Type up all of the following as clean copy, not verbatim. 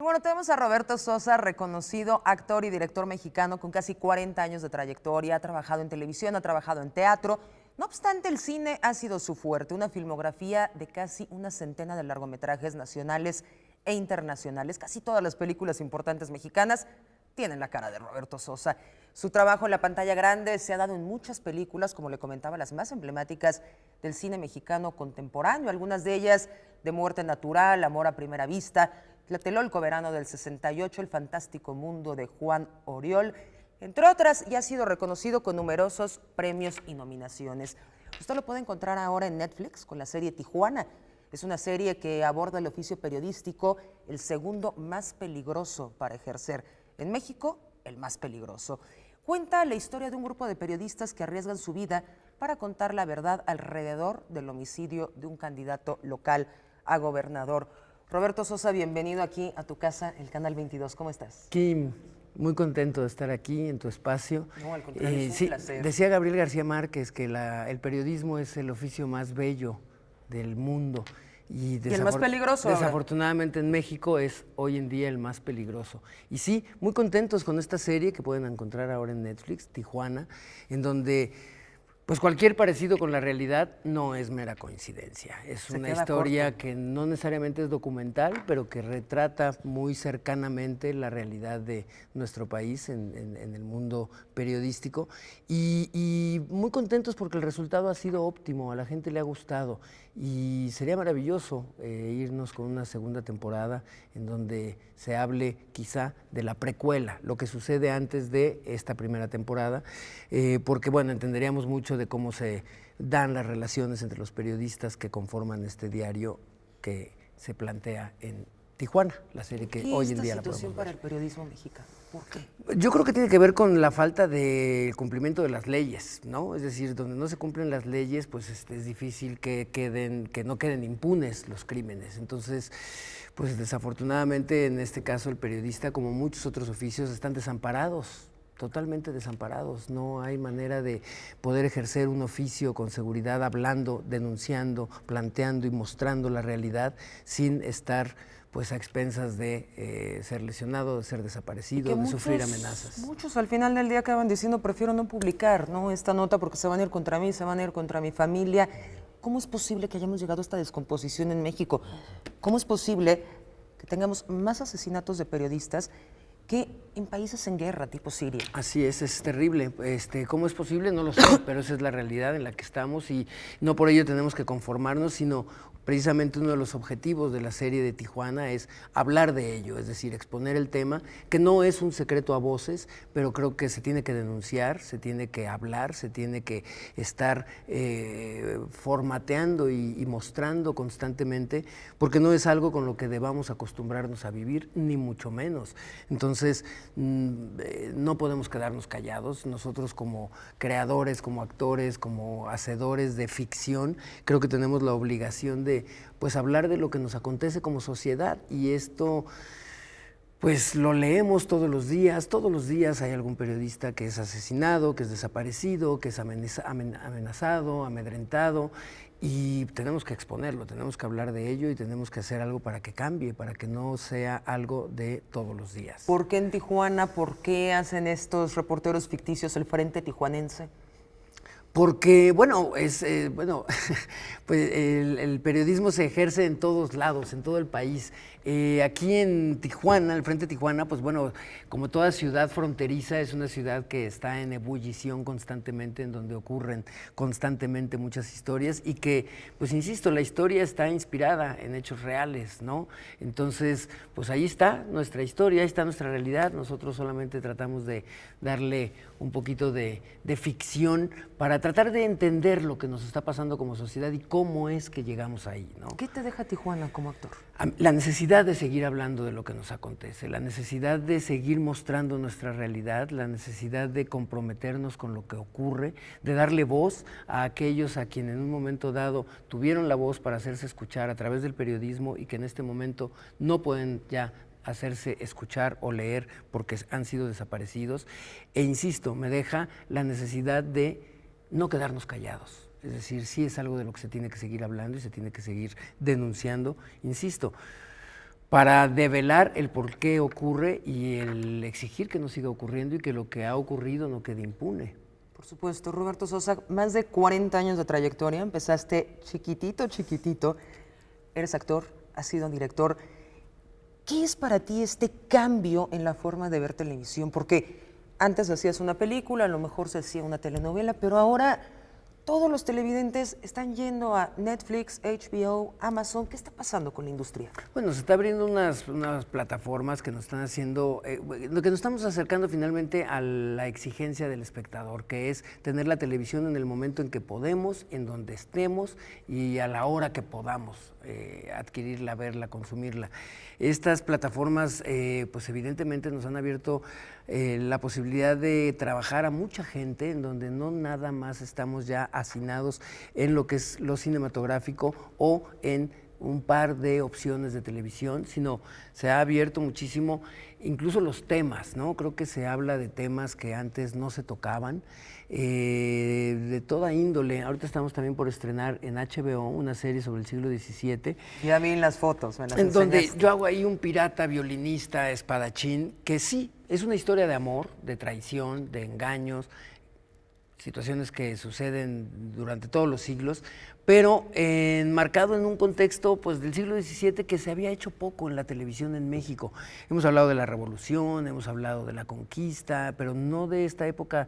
bueno, tenemos a Roberto Sosa, reconocido actor y director mexicano con casi 40 años de trayectoria. Ha trabajado en televisión, ha trabajado en teatro. No obstante, el cine ha sido su fuerte, una filmografía de casi una centena de largometrajes nacionales e internacionales. Casi todas las películas importantes mexicanas tienen la cara de Roberto Sosa. Su trabajo en la pantalla grande se ha dado en muchas películas, como le comentaba, las más emblemáticas del cine mexicano contemporáneo, algunas de ellas de Muerte Natural, Amor a Primera Vista, Tlatelolco, Verano del 68, El Fantástico Mundo de Juan Oriol, entre otras, y ha sido reconocido con numerosos premios y nominaciones. Usted lo puede encontrar ahora en Netflix con la serie Tijuana. Es una serie que aborda el oficio periodístico, el segundo más peligroso para ejercer. En México, el más peligroso. Cuenta la historia de un grupo de periodistas que arriesgan su vida para contar la verdad alrededor del homicidio de un candidato local a gobernador. Roberto Sosa, bienvenido aquí a tu casa, el Canal 22. ¿Cómo estás? Kim, muy contento de estar aquí en tu espacio. No, al contrario, es un placer. Decía Gabriel García Márquez que el periodismo es el oficio más bello del mundo. Y el más peligroso. Desafortunadamente en México es hoy en día el más peligroso. Y sí, muy contentos con esta serie que pueden encontrar ahora en Netflix, Tijuana, en donde pues cualquier parecido con la realidad no es mera coincidencia. Es una historia que no necesariamente es documental, pero que retrata muy cercanamente la realidad de nuestro país en el mundo periodístico. Y muy contentos porque el resultado ha sido óptimo, a la gente le ha gustado. Y sería maravilloso irnos con una segunda temporada en donde se hable quizá de la precuela, lo que sucede antes de esta primera temporada, porque bueno, entenderíamos mucho de cómo se dan las relaciones entre los periodistas que conforman este diario que se plantea en Tijuana, la serie que hoy en día la podemos ver. ¿Qué es esta situación para el periodismo mexicano? ¿Por qué? Yo creo que tiene que ver con la falta de cumplimiento de las leyes, ¿no? Es decir, donde no se cumplen las leyes, pues es difícil que no queden impunes los crímenes. Entonces, pues desafortunadamente en este caso el periodista, como muchos otros oficios, están desamparados. Totalmente desamparados, no hay manera de poder ejercer un oficio con seguridad hablando, denunciando, planteando y mostrando la realidad sin estar pues a expensas de ser lesionado, de ser desaparecido, de sufrir amenazas. Muchos al final del día acaban diciendo prefiero no publicar, ¿no?, esta nota porque se van a ir contra mí, se van a ir contra mi familia. ¿Cómo es posible que hayamos llegado a esta descomposición en México? ¿Cómo es posible que tengamos más asesinatos de periodistas que en países en guerra, tipo Siria? Así es terrible. ¿Cómo es posible? No lo sé, pero esa es la realidad en la que estamos y no por ello tenemos que conformarnos, sino precisamente uno de los objetivos de la serie de Tijuana es hablar de ello, es decir, exponer el tema, que no es un secreto a voces, pero creo que se tiene que denunciar, se tiene que hablar, se tiene que estar formateando y mostrando constantemente, porque no es algo con lo que debamos acostumbrarnos a vivir, ni mucho menos. Entonces, no podemos quedarnos callados. Nosotros como creadores, como actores, como hacedores de ficción, creo que tenemos la obligación de pues hablar de lo que nos acontece como sociedad, y esto pues lo leemos todos los días hay algún periodista que es asesinado, que es desaparecido, que es amenazado, amedrentado, y tenemos que exponerlo, tenemos que hablar de ello y tenemos que hacer algo para que cambie, para que no sea algo de todos los días. ¿Por qué en Tijuana? ¿Por qué hacen estos reporteros ficticios el Frente Tijuanense? Porque, bueno, pues el periodismo se ejerce en todos lados, en todo el país. Aquí en Tijuana, el Frente Tijuana, pues bueno, como toda ciudad fronteriza, es una ciudad que está en ebullición constantemente, en donde ocurren constantemente muchas historias y que, pues insisto, la historia está inspirada en hechos reales, ¿no? Entonces, pues ahí está nuestra historia, ahí está nuestra realidad. Nosotros solamente tratamos de darle un poquito de ficción para tratar de entender lo que nos está pasando como sociedad y cómo es que llegamos ahí, ¿no? ¿Qué te deja Tijuana como actor? La necesidad de seguir hablando de lo que nos acontece, la necesidad de seguir mostrando nuestra realidad, la necesidad de comprometernos con lo que ocurre, de darle voz a aquellos a quienes en un momento dado tuvieron la voz para hacerse escuchar a través del periodismo y que en este momento no pueden ya hacerse escuchar o leer porque han sido desaparecidos. E insisto, me deja la necesidad de no quedarnos callados. Es decir, sí es algo de lo que se tiene que seguir hablando y se tiene que seguir denunciando, insisto, para develar el por qué ocurre y el exigir que no siga ocurriendo y que lo que ha ocurrido no quede impune. Por supuesto, Roberto Sosa, más de 40 años de trayectoria, empezaste chiquitito, eres actor, has sido director. ¿Qué es para ti este cambio en la forma de ver televisión? Porque antes hacías una película, a lo mejor se hacía una telenovela, pero ahora todos los televidentes están yendo a Netflix, HBO, Amazon. ¿Qué está pasando con la industria? Bueno, se está abriendo unas plataformas que nos están haciendo, lo que nos estamos acercando finalmente a la exigencia del espectador, que es tener la televisión en el momento en que podemos, en donde estemos y a la hora que podamos adquirirla, verla, consumirla. Estas plataformas, pues evidentemente nos han abierto la posibilidad de trabajar a mucha gente, en donde no nada más estamos ya hacinados en lo que es lo cinematográfico o en un par de opciones de televisión, sino se ha abierto muchísimo, incluso los temas, ¿no? Creo que se habla de temas que antes no se tocaban, de toda índole. Ahorita estamos también por estrenar en HBO una serie sobre el siglo XVII. Ya vi las fotos, me las en donde enseñaste. yo hago ahí un pirata, violinista, espadachín, que sí, es una historia de amor, de traición, de engaños, situaciones que suceden durante todos los siglos, pero enmarcado en un contexto pues, del siglo XVII que se había hecho poco en la televisión en México. Hemos hablado de la Revolución, hemos hablado de la conquista, pero no de esta época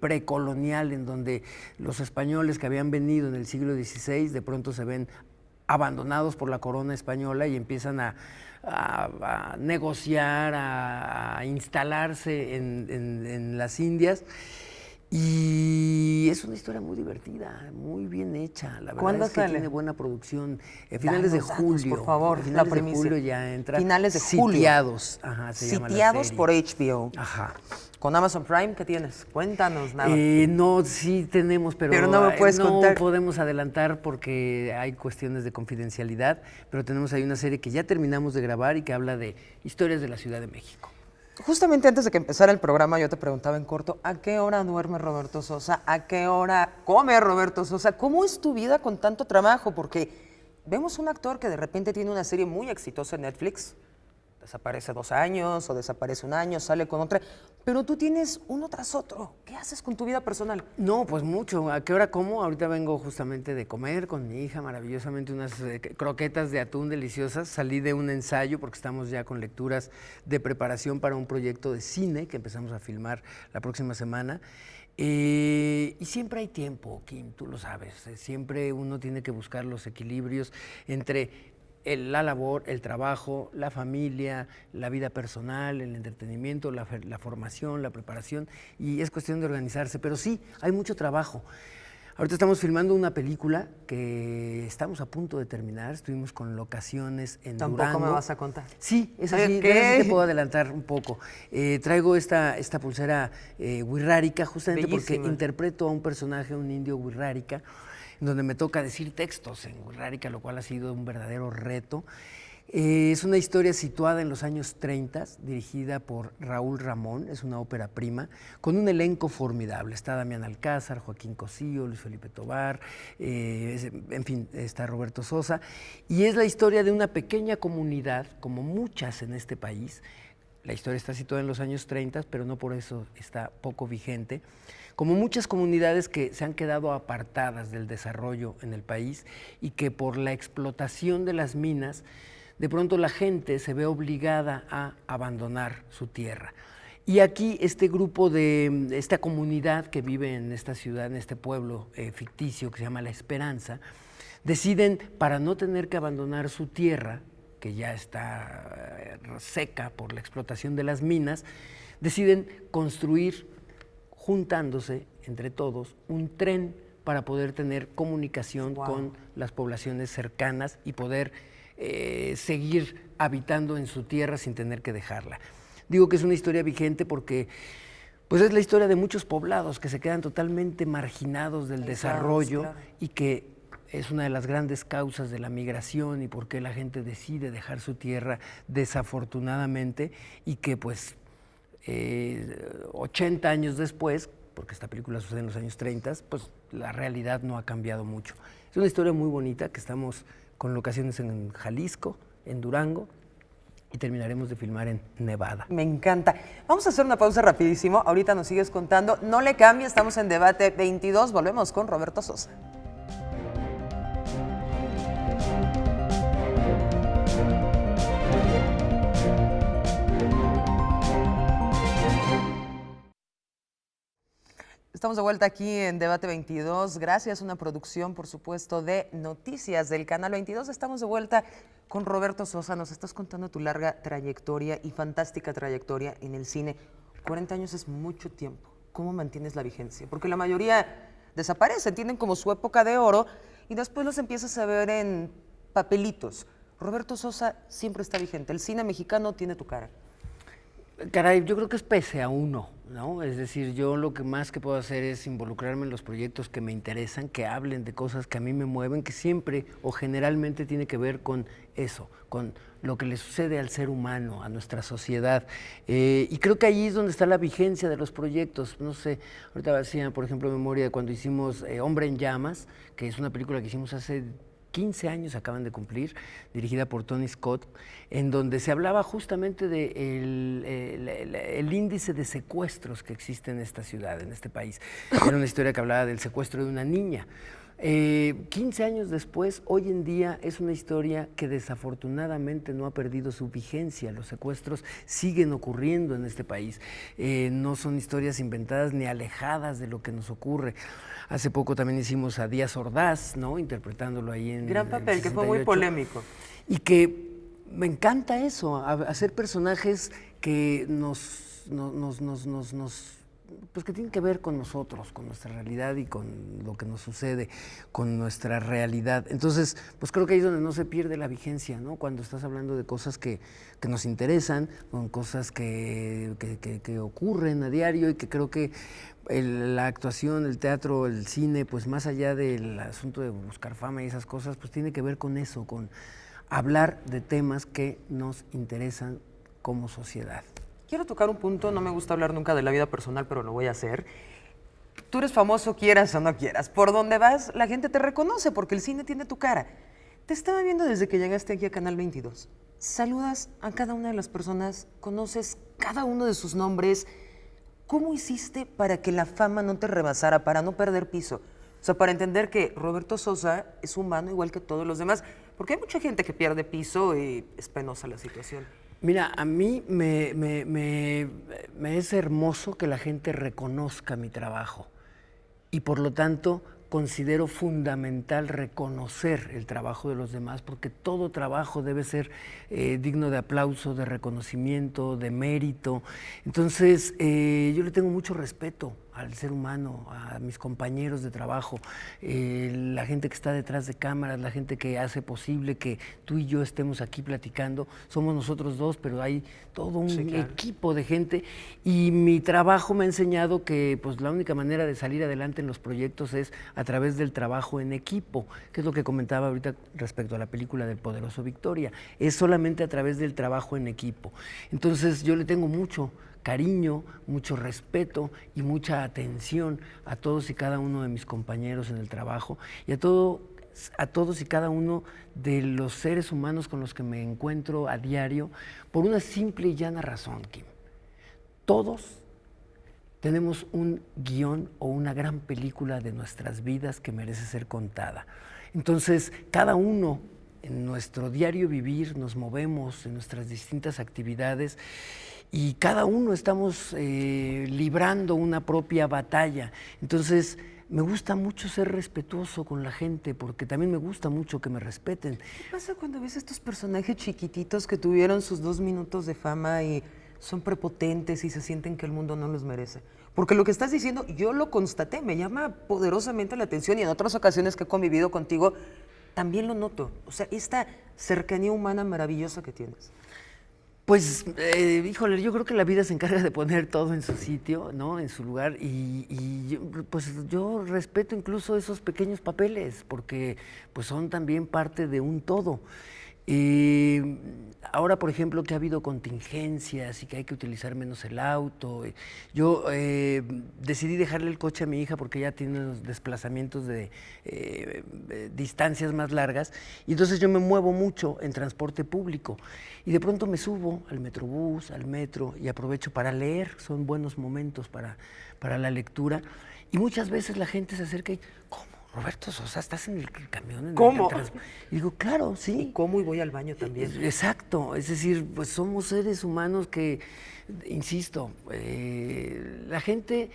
precolonial en donde los españoles que habían venido en el siglo XVI de pronto se ven abandonados por la corona española y empiezan a negociar, a instalarse en las Indias. Y es una historia muy divertida, muy bien hecha. La verdad ¿Cuándo es que sale? tiene buena producción. Finales de julio. por favor, finales la primicia. de julio ya entra. Finales de julio. Sitiados. Ajá, se llama la Sitiados serie. por HBO. Ajá. Con Amazon Prime, ¿qué tienes? Cuéntanos nada. No, sí tenemos, Pero no me puedes no contar. podemos adelantar porque hay cuestiones de confidencialidad, pero tenemos ahí una serie que ya terminamos de grabar y que habla de historias de la Ciudad de México. Justamente antes de que empezara el programa, yo te preguntaba en corto, ¿a qué hora duerme Roberto Sosa? ¿A qué hora come Roberto Sosa? ¿Cómo es tu vida con tanto trabajo? Porque vemos un actor que de repente tiene una serie muy exitosa en Netflix, desaparece 2 años o desaparece 1 año, sale con otra, pero tú tienes uno tras otro. ¿Qué haces con tu vida personal? No, pues mucho. ¿A qué hora como? Ahorita vengo justamente de comer con mi hija, maravillosamente, unas croquetas de atún deliciosas. Salí de un ensayo porque estamos ya con lecturas de preparación para un proyecto de cine que empezamos a filmar la próxima semana. Y siempre hay tiempo, Kim, tú lo sabes. Siempre uno tiene que buscar los equilibrios entre la labor, el trabajo, la familia, la vida personal, el entretenimiento, la formación, la preparación, y es cuestión de organizarse, pero sí, hay mucho trabajo. Ahorita estamos filmando una película que estamos a punto de terminar, estuvimos con locaciones en Durango. ¿Tampoco me vas a contar? Sí, es así, te puedo adelantar un poco. Traigo esta pulsera wixárika justamente Bellísima. porque interpreto a un personaje, un indio wixárika, donde me toca decir textos en wixárika, lo cual ha sido un verdadero reto. Es una historia situada en los años 30, dirigida por Raúl Ramón, es una ópera prima, con un elenco formidable. Está Damián Alcázar, Joaquín Cosío, Luis Felipe Tobar, en fin, está Roberto Sosa. Y es la historia de una pequeña comunidad, como muchas en este país. La historia está situada en los años 30, pero no por eso está poco vigente. Como muchas comunidades que se han quedado apartadas del desarrollo en el país y que por la explotación de las minas, de pronto la gente se ve obligada a abandonar su tierra. Y aquí este grupo esta comunidad que vive en esta ciudad, en este pueblo ficticio que se llama La Esperanza, deciden, para no tener que abandonar su tierra, que ya está seca por la explotación de las minas, deciden construir, juntándose entre todos, un tren para poder tener comunicación con las poblaciones cercanas y poder seguir habitando en su tierra sin tener que dejarla. Digo que es una historia vigente porque pues es la historia de muchos poblados que se quedan totalmente marginados del desarrollo, claro, y que es una de las grandes causas de la migración y por qué la gente decide dejar su tierra desafortunadamente, y que pues 80 años después, porque esta película sucede en los años 30, pues la realidad no ha cambiado mucho. Es una historia muy bonita que estamos con locaciones en Jalisco, en Durango y terminaremos de filmar en Nevada. Me encanta. Vamos a hacer una pausa rapidísimo. Ahorita nos sigues contando. No le cambie, estamos en Debate 22. Volvemos con Roberto Sosa. Estamos de vuelta aquí en Debate 22. Gracias, una producción, por supuesto, de Noticias del Canal 22. Estamos de vuelta con Roberto Sosa. Nos estás contando tu larga trayectoria y fantástica trayectoria en el cine. 40 años es mucho tiempo. ¿Cómo mantienes la vigencia? Porque la mayoría desaparecen, tienen como su época de oro y después los empiezas a ver en papelitos. Roberto Sosa siempre está vigente. El cine mexicano tiene tu cara. Caray, yo creo que es pese a uno, ¿no? Es decir, yo lo que más que puedo hacer es involucrarme en los proyectos que me interesan, que hablen de cosas que a mí me mueven, que siempre o generalmente tiene que ver con eso, con lo que le sucede al ser humano, a nuestra sociedad. Y creo que ahí es donde está la vigencia de los proyectos. No sé, ahorita hacía, por ejemplo, memoria de cuando hicimos Hombre en Llamas, que es una película que hicimos hace 15 años, acaban de cumplir, dirigida por Tony Scott, en donde se hablaba justamente el índice de secuestros que existe en esta ciudad, en este país. Era una historia que hablaba del secuestro de una niña. 15 años después, hoy en día es una historia que desafortunadamente no ha perdido su vigencia. Los secuestros siguen ocurriendo en este país. No son historias inventadas ni alejadas de lo que nos ocurre. Hace poco también hicimos a Díaz Ordaz, ¿no? Interpretándolo ahí en Gran papel, que fue muy polémico. Y que me encanta eso, hacer personajes que pues que tienen que ver con nosotros, con nuestra realidad y con lo que nos sucede, con nuestra realidad. Entonces, pues creo que ahí es donde no se pierde la vigencia, ¿no? Cuando estás hablando de cosas que nos interesan, con cosas que ocurren a diario y que creo que la actuación, el teatro, el cine, pues más allá del asunto de buscar fama y esas cosas, pues tiene que ver con eso, con hablar de temas que nos interesan como sociedad. Quiero tocar un punto, no me gusta hablar nunca de la vida personal, pero lo voy a hacer. Tú eres famoso, quieras o no quieras. Por donde vas, la gente te reconoce porque el cine tiene tu cara. Te estaba viendo desde que llegaste aquí a Canal 22. Saludas a cada una de las personas, conoces cada uno de sus nombres. ¿Cómo hiciste para que la fama no te rebasara, para no perder piso? O sea, para entender que Roberto Sosa es humano igual que todos los demás. Porque hay mucha gente que pierde piso y es penosa la situación. Mira, a mí me es hermoso que la gente reconozca mi trabajo y por lo tanto considero fundamental reconocer el trabajo de los demás porque todo trabajo debe ser digno de aplauso, de reconocimiento, de mérito. Entonces, yo le tengo mucho respeto al ser humano, a mis compañeros de trabajo, la gente que está detrás de cámaras, la gente que hace posible que tú y yo estemos aquí platicando. Somos nosotros dos, pero hay todo un equipo de gente y mi trabajo me ha enseñado que pues, la única manera de salir adelante en los proyectos es a través del trabajo en equipo, que es lo que comentaba ahorita respecto a la película del Poderoso Victoria. Es solamente a través del trabajo en equipo. Entonces yo le tengo mucho cariño, mucho respeto y mucha atención a todos y cada uno de mis compañeros en el trabajo y a todos y cada uno de los seres humanos con los que me encuentro a diario por una simple y llana razón, Kim. Todos tenemos un guión o una gran película de nuestras vidas que merece ser contada. Entonces, cada uno en nuestro diario vivir nos movemos en nuestras distintas actividades y cada uno estamos librando una propia batalla. Entonces, me gusta mucho ser respetuoso con la gente porque también me gusta mucho que me respeten. ¿Qué pasa cuando ves estos personajes chiquititos que tuvieron sus 2 minutos de fama y son prepotentes y se sienten que el mundo no los merece? Porque lo que estás diciendo, yo lo constaté, me llama poderosamente la atención y en otras ocasiones que he convivido contigo, también lo noto. O sea, esta cercanía humana maravillosa que tienes. Pues, híjole, yo creo que la vida se encarga de poner todo en su sitio, ¿no? En su lugar y yo respeto incluso esos pequeños papeles porque pues son también parte de un todo. Ahora, por ejemplo, que ha habido contingencias y que hay que utilizar menos el auto. Yo decidí dejarle el coche a mi hija porque ella tiene unos desplazamientos de distancias más largas y entonces yo me muevo mucho en transporte público y de pronto me subo al metrobús, al metro y aprovecho para leer. Son buenos momentos para la lectura y muchas veces la gente se acerca y ¿cómo? Roberto Sosa, ¿estás en el camión? ¿Cómo? Y digo, claro, sí. ¿Y cómo? Y voy al baño también. Exacto, es decir, pues somos seres humanos que, insisto, la gente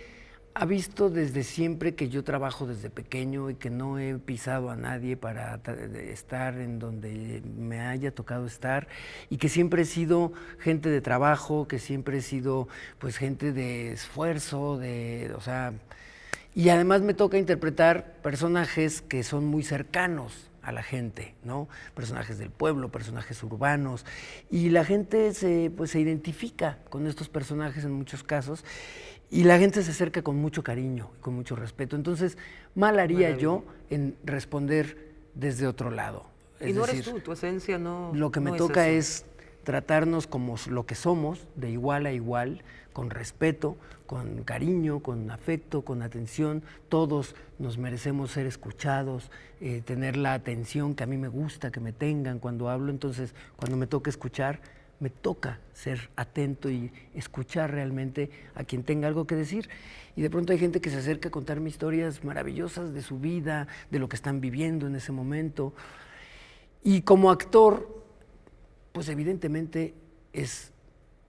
ha visto desde siempre que yo trabajo desde pequeño y que no he pisado a nadie para estar en donde me haya tocado estar y que siempre he sido gente de trabajo, que siempre he sido pues gente de esfuerzo, o sea, y además me toca interpretar personajes que son muy cercanos a la gente, ¿no? Personajes del pueblo, personajes urbanos, y la gente se identifica con estos personajes en muchos casos, y la gente se acerca con mucho cariño, con mucho respeto. Entonces, mal haría yo en responder desde otro lado. Y no eres tú, tu esencia no. Lo que me toca es tratarnos como lo que somos, de igual a igual, con respeto, con cariño, con afecto, con atención. Todos nos merecemos ser escuchados, tener la atención que a mí me gusta que me tengan cuando hablo. Entonces, cuando me toca escuchar, me toca ser atento y escuchar realmente a quien tenga algo que decir. Y de pronto hay gente que se acerca a contarme historias maravillosas de su vida, de lo que están viviendo en ese momento. Y como actor, pues evidentemente es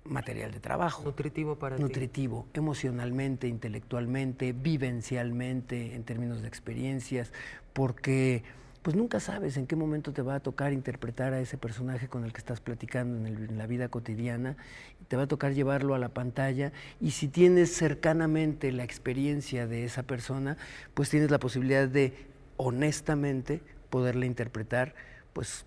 material de trabajo. Nutritivo para ti. Nutritivo, emocionalmente, intelectualmente, vivencialmente, en términos de experiencias, porque pues nunca sabes en qué momento te va a tocar interpretar a ese personaje con el que estás platicando en la vida cotidiana, te va a tocar llevarlo a la pantalla y si tienes cercanamente la experiencia de esa persona, pues tienes la posibilidad de honestamente poderla interpretar pues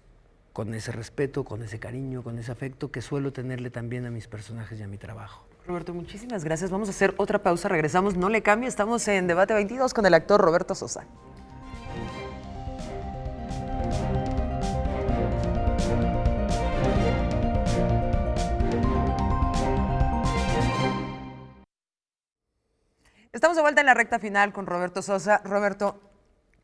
con ese respeto, con ese cariño, con ese afecto que suelo tenerle también a mis personajes y a mi trabajo. Roberto, muchísimas gracias. Vamos a hacer otra pausa, regresamos, no le cambie, estamos en Debate 22 con el actor Roberto Sosa. Estamos de vuelta en la recta final con Roberto Sosa. Roberto,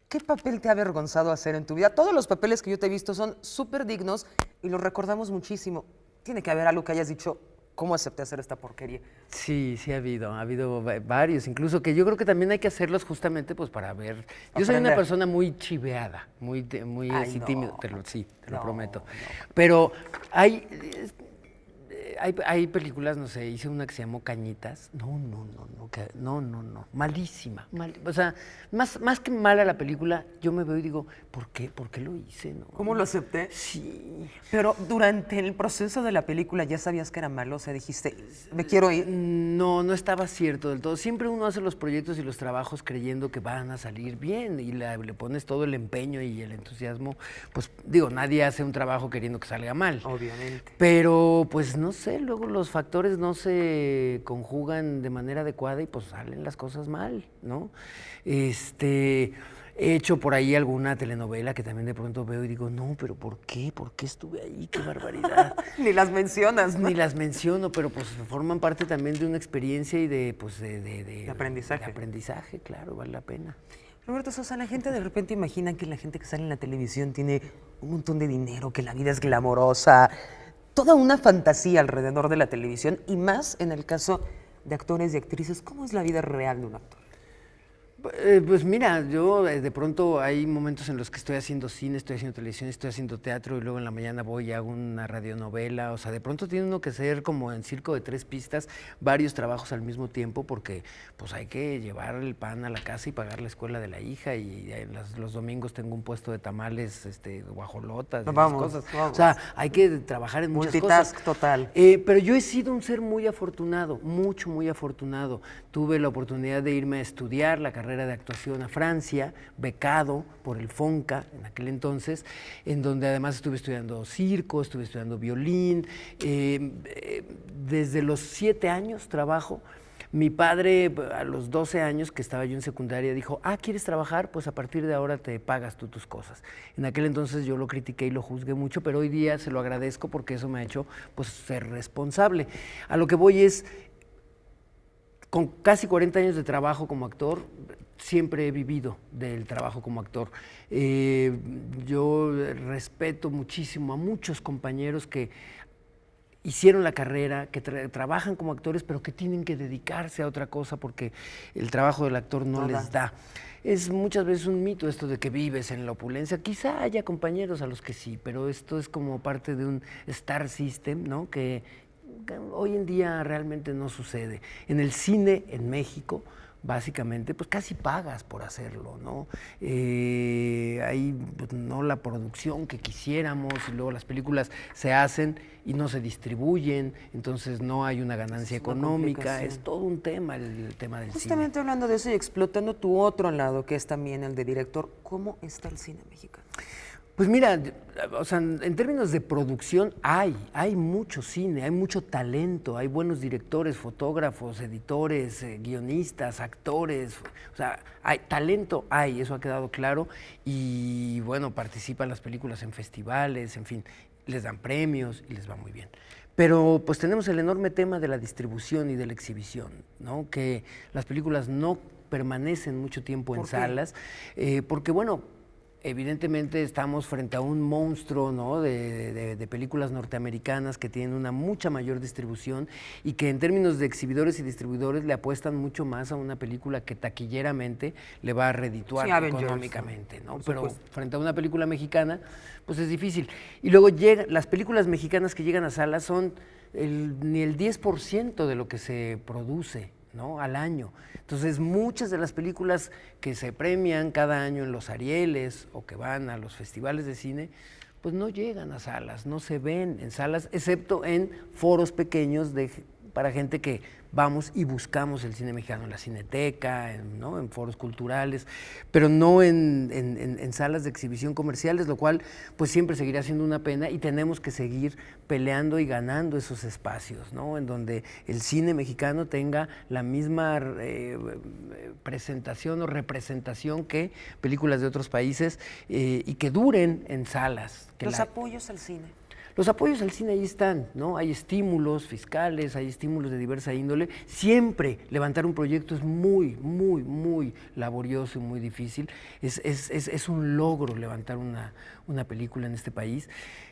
¿qué papel te ha avergonzado hacer en tu vida? Todos los papeles que yo te he visto son súper dignos y los recordamos muchísimo. Tiene que haber algo que hayas dicho, ¿cómo acepté hacer esta porquería? Sí, sí ha habido varios, incluso que yo creo que también hay que hacerlos justamente pues para ver. Yo soy una persona muy chiveada, muy así tímida, sí, te lo prometo. No. Pero hay películas, no sé, hice una que se llamó Cañitas. No, malísima. O sea, más que mala la película, yo me veo y digo, ¿por qué lo hice? No? ¿Cómo lo acepté? Sí. Pero durante el proceso de la película ya sabías que era malo, o sea, dijiste, ¿me quiero ir? No estaba cierto del todo. Siempre uno hace los proyectos y los trabajos creyendo que van a salir bien y le pones todo el empeño y el entusiasmo. Pues digo, nadie hace un trabajo queriendo que salga mal. Obviamente. Pero pues no sé, luego los factores no se conjugan de manera adecuada y pues salen las cosas mal, ¿no? He hecho por ahí alguna telenovela que también de pronto veo y digo, no, pero ¿por qué? ¿Por qué estuve ahí? ¡Qué barbaridad! Ni las mencionas, ¿no? Ni las menciono, pero pues forman parte también de una experiencia y de aprendizaje. De aprendizaje, claro, vale la pena. Roberto Sosa, la gente de repente imagina que la gente que sale en la televisión tiene un montón de dinero, que la vida es glamorosa, toda una fantasía alrededor de la televisión y más en el caso de actores y actrices. ¿Cómo es la vida real de un actor? Pues mira, yo de pronto hay momentos en los que estoy haciendo cine, estoy haciendo televisión, estoy haciendo teatro y luego en la mañana voy y hago una radionovela. O sea, de pronto tiene uno que ser como en circo de 3 pistas, varios trabajos al mismo tiempo porque pues hay que llevar el pan a la casa y pagar la escuela de la hija y los domingos tengo un puesto de tamales, guajolotas, cosas. Vamos. O sea, hay que trabajar en muchas Multitask cosas. Total. Pero yo he sido un ser muy afortunado, muy afortunado. Tuve la oportunidad de irme a estudiar la carrera de actuación a Francia, becado por el FONCA en aquel entonces, en donde además estuve estudiando circo, estuve estudiando violín. Desde los 7 años trabajo Mi padre, a los 12 años, que estaba yo en secundaria, dijo, ¿quieres trabajar? Pues a partir de ahora te pagas tú tus cosas. En aquel entonces yo lo critiqué y lo juzgué mucho, pero hoy día se lo agradezco porque eso me ha hecho pues, ser responsable. A lo que voy es, con casi 40 años de trabajo como actor, siempre he vivido del trabajo como actor. Yo respeto muchísimo a muchos compañeros que hicieron la carrera, que trabajan como actores, pero que tienen que dedicarse a otra cosa porque el trabajo del actor no les da. Es muchas veces un mito esto de que vives en la opulencia. Quizá haya compañeros a los que sí, pero esto es como parte de un star system, ¿no? Que hoy en día realmente no sucede. En el cine en México, básicamente, pues casi pagas por hacerlo, ¿no? Hay pues, no la producción que quisiéramos, y luego las películas se hacen y no se distribuyen, entonces no hay una ganancia económica, es todo un tema el tema del cine. Justamente hablando de eso y explotando tu otro lado, que es también el de director, ¿cómo está el cine mexicano? Pues mira, o sea, en términos de producción hay mucho cine, hay mucho talento, hay buenos directores, fotógrafos, editores, guionistas, actores, o sea, hay talento, eso ha quedado claro y bueno, participan las películas en festivales, en fin, les dan premios y les va muy bien. Pero pues tenemos el enorme tema de la distribución y de la exhibición, ¿no? Que las películas no permanecen mucho tiempo en salas, porque bueno, evidentemente estamos frente a un monstruo, ¿no? de películas norteamericanas que tienen una mucha mayor distribución y que en términos de exhibidores y distribuidores le apuestan mucho más a una película que taquilleramente le va a redituar económicamente, ¿no? Pero frente a una película mexicana, pues es difícil. Y luego las películas mexicanas que llegan a salas son ni el 10% de lo que se produce, ¿no? Al año. Entonces, muchas de las películas que se premian cada año en los Arieles o que van a los festivales de cine, pues no llegan a salas, no se ven en salas, excepto en foros pequeños para gente que vamos y buscamos el cine mexicano en la Cineteca, ¿no? En foros culturales, pero no en salas de exhibición comerciales, lo cual pues siempre seguirá siendo una pena y tenemos que seguir peleando y ganando esos espacios, ¿no? En donde el cine mexicano tenga la misma presentación o representación que películas de otros países y que duren en salas. Los apoyos al cine. Los apoyos al cine ahí están, ¿no? Hay estímulos fiscales, hay estímulos de diversa índole. Siempre levantar un proyecto es muy, muy, muy laborioso y muy difícil. Es un logro levantar una película en este país.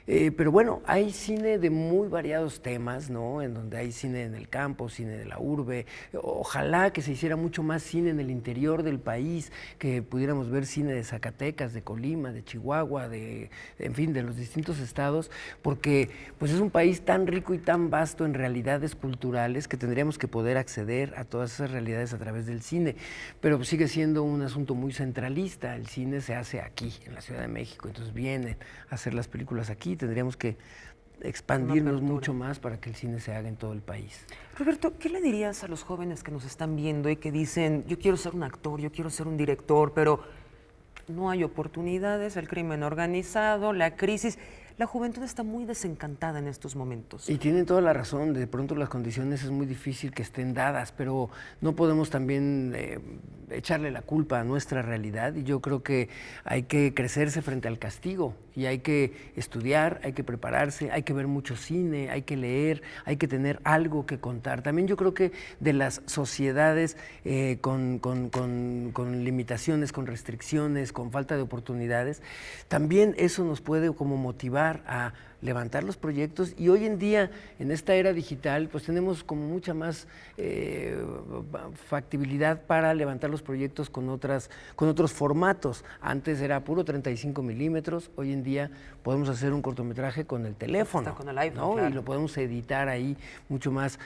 Pero bueno, hay cine de muy variados temas, ¿no? En donde hay cine en el campo, cine de la urbe. Ojalá que se hiciera mucho más cine en el interior del país, que pudiéramos ver cine de Zacatecas, de Colima, de Chihuahua, en fin, de los distintos estados, porque pues es un país tan rico y tan vasto en realidades culturales que tendríamos que poder acceder a todas esas realidades a través del cine. Pero sigue siendo un asunto muy centralista. El cine se hace aquí, en la Ciudad de México, entonces vienen a hacer las películas aquí. Tendríamos que expandirnos mucho más para que el cine se haga en todo el país. Roberto, ¿qué le dirías a los jóvenes que nos están viendo y que dicen, yo quiero ser un actor, yo quiero ser un director, pero no hay oportunidades, el crimen organizado, la crisis? La juventud está muy desencantada en estos momentos. Y tienen toda la razón, de pronto las condiciones es muy difícil que estén dadas, pero no podemos también echarle la culpa a nuestra realidad y yo creo que hay que crecerse frente al castigo y hay que estudiar, hay que prepararse, hay que ver mucho cine, hay que leer, hay que tener algo que contar. También yo creo que de las sociedades con limitaciones, con restricciones, con falta de oportunidades, también eso nos puede como motivar a levantar los proyectos y hoy en día, en esta era digital, pues tenemos como mucha más factibilidad para levantar los proyectos con otros formatos. Antes era puro 35 milímetros, hoy en día podemos hacer un cortometraje con el teléfono, con el iPhone, ¿no? claro. Y lo podemos editar ahí mucho más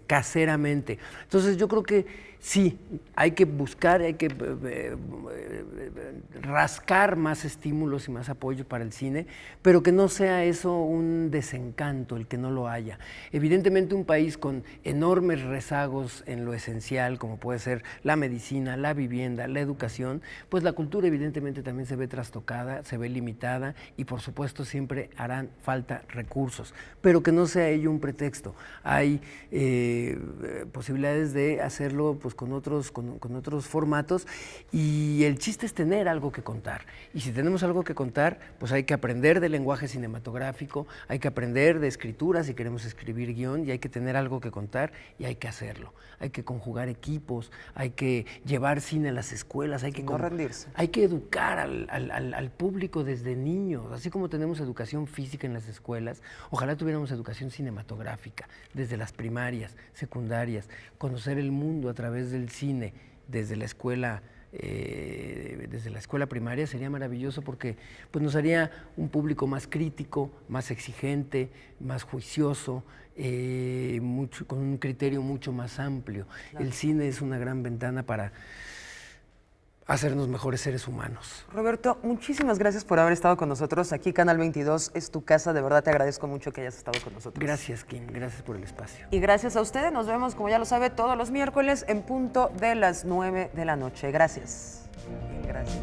caseramente. Entonces yo creo que sí, hay que buscar, hay que rascar más estímulos y más apoyo para el cine, pero que no sea sea eso un desencanto el que no lo haya. Evidentemente un país con enormes rezagos en lo esencial, como puede ser la medicina, la vivienda, la educación, pues la cultura evidentemente también se ve trastocada, se ve limitada y por supuesto siempre harán falta recursos, pero que no sea ello un pretexto. Hay posibilidades de hacerlo pues, con otros formatos y el chiste es tener algo que contar. Y si tenemos algo que contar, pues hay que aprender de lenguaje cinematográfico, hay que aprender de escritura si queremos escribir guión y hay que tener algo que contar y hay que hacerlo. Hay que conjugar equipos, hay que llevar cine a las escuelas, hay que no rendirse. Hay que educar al público desde niños, así como tenemos educación física en las escuelas, ojalá tuviéramos educación cinematográfica desde las primarias, secundarias, conocer el mundo a través del cine desde la escuela primaria sería maravilloso porque pues, nos haría un público más crítico, más exigente, más juicioso, con un criterio mucho más amplio. Claro. El cine es una gran ventana para hacernos mejores seres humanos. Roberto, muchísimas gracias por haber estado con nosotros. Aquí Canal 22 es tu casa, de verdad te agradezco mucho que hayas estado con nosotros. Gracias, Kim, gracias por el espacio. Y gracias a ustedes, nos vemos, como ya lo sabe, todos los miércoles en punto de las 9 de la noche. Gracias. Gracias.